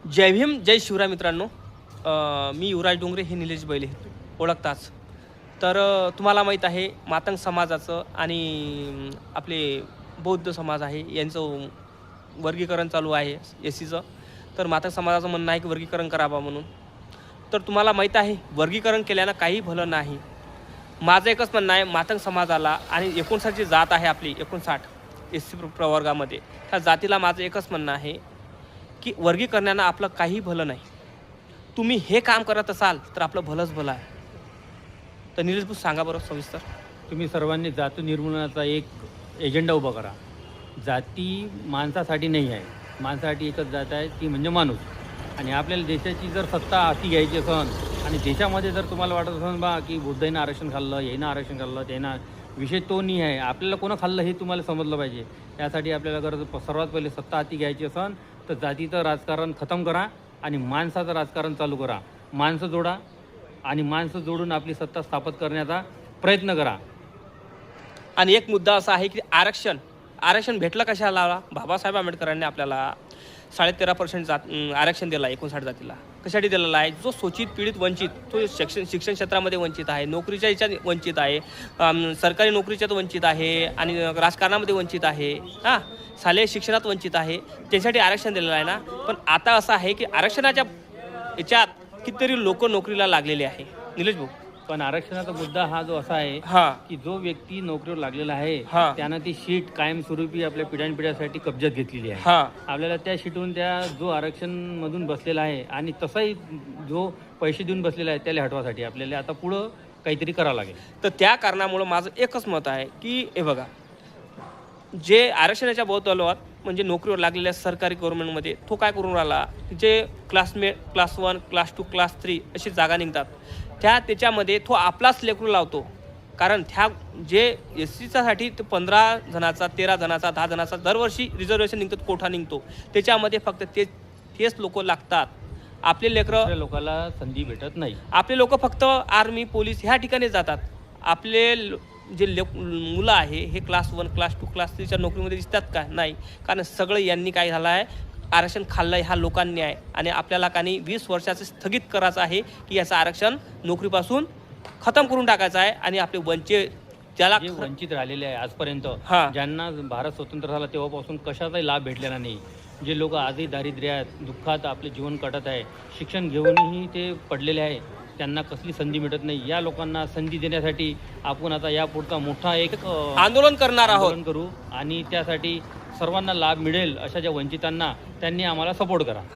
जय भीम जय शिवराय मित्रांनो. मी युवराज डोंगरे, हे निलेश बैले ओळखताच. तर तुम्हाला माहीत आहे मातंग समाजाचं आणि आपले बौद्ध समाज आहे यांचं वर्गीकरण चालू आहे एसीचं. तर मातंग समाजाचं म्हणणं आहे की वर्गीकरण करावं म्हणून. तर तुम्हाला माहीत आहे वर्गीकरण केल्यानं काही भलं नाही. माझं एकच म्हणणं आहे, मातंग समाजाला आणि 59 जी जात आहे आपली 59 एस सी प्रवर्गामध्ये, त्या जातीला माझं एकच म्हणणं आहे की वर्गीकरणानं आपलं काही भलं नाही. तुम्ही हे काम करत असाल तर आपलं भलंच भलं आहे. तर निलेश भाऊ सांगा बरं सविस्तर. तुम्ही सर्वांनी जाती निर्मूलनाचा एक एजेंडा उभा करा. जाती माणसासाठी नाही आहे, माणसासाठी एकच जात आहे, ती म्हणजे माणूस. आणि आपल्याला देशाची जर सत्ता हाती घ्यायची असेल आणि देशामध्ये जर तुम्हाला वाटत असेल बा की बुद्धाईनं आरक्षण खाल्लं, यानं आरक्षण खाल्लं, त्यानं विषय तो नाही आहे. आपल्याला कोणं खाल्लं हे तुम्हाला समजलं पाहिजे. त्यासाठी आपल्याला गरज सर्वात पहिले सत्ता हाती घ्यायची असेल तर जातीचं राजकारण खतम करा आणि माणसाचं राजकारण चालू करा. माणसं जोडा आणि माणसं जोडून आपली सत्ता स्थापित करण्याचा प्रयत्न करा. आणि एक मुद्दा असा आहे की आरक्षण भेटलं कशाला? बाबासाहेब आंबेडकरांनी आपल्याला 13.5% आरक्षण दिलं आहे 59 जातीला. कशासाठी दिलेलं आहे? जो शोषित पीडित वंचित, तो शिक्षण क्षेत्रामध्ये वंचित आहे, नोकरीच्या ह्याच्यात वंचित आहे, सरकारी नोकरीच्यात वंचित आहे आणि राजकारणामध्ये वंचित आहे, शालेय शिक्षणात वंचित आहे. त्यासाठी आरक्षण दिलेलं आहे ना. पण आता असं आहे की आरक्षणाच्या याच्यात कितीतरी लोक नोकरीला लागलेले आहे निलेश भाऊ. पण आरक्षणाचा मुद्दा हा जो असा आहे की जो व्यक्ती नोकरीवर लागलेला आहे त्यानं ती शीट कायमस्वरूपी आपल्या पिढ्यानपिढ्यासाठी कब्जात घेतलेली आहे. आपल्याला त्या शीटवरून त्या जो आरक्षण मधून बसलेला आहे आणि तसाही जो पैसे देऊन बसलेला आहे त्याला हटवासाठी आपल्याला आता पुढं काहीतरी करावं लागेल. तर त्या कारणामुळं माझं एकच मत आहे की हे बघा, जे आरक्षणाच्या बहुतवात म्हणजे नोकरीवर लागलेल्या सरकारी गव्हर्नमेंटमध्ये तो काय करून राहिला, जे क्लासमेट क्लास 1 क्लास 2 क्लास 3 अशी जागा निघतात, त्याच्यामध्ये तो आपलाच लेकरू लावतो. कारण जे एस सीच्यासाठी 15 जणाचा 13 जणाचा 10 जणाचा दरवर्षी रिझर्वेशन निघतो, कोठा निघतो. त्याच्यामध्ये फक्त तेच लोक लागतात. आपले लेकरं लोकांना संधी भेटत नाही. आपले लोक फक्त आर्मी पोलीस ह्या ठिकाणी जातात. आपले जे मुलं आहे हे क्लास 1 क्लास 2 क्लास 3च्या नोकरीमध्ये दिसतात का? नाही. कारण सगळं यांनी काय झालं आहे, आरक्षण खाल्लं आहे ह्या लोकांनी आहे. आणि आपल्याला काही 20 वर्षाचं स्थगित करायचं आहे की याचं आरक्षण नोकरीपासून खतम करून टाकायचं आहे. आणि आपले ज्याला वंचित राहिलेले आहे आजपर्यंत, ज्यांना भारत स्वतंत्र झाला तेव्हापासून कशाचाही लाभ भेटलेला नाही, जे लोक आजही दारिद्र्यात दुःखात आपले जीवन काढत आहे, शिक्षण घेऊनही ते पडलेले आहे, त्यांना कसली संधी मिळत नाही. या लोकांना संधी देण्यासाठी आपण आता यापुढचा मोठा एक आंदोलन करणार आहोत करू आणि त्यासाठी सर्वांना लाभ मिळेल अशा ज्या वंचितांना त्यांनी आम्हाला सपोर्ट करा.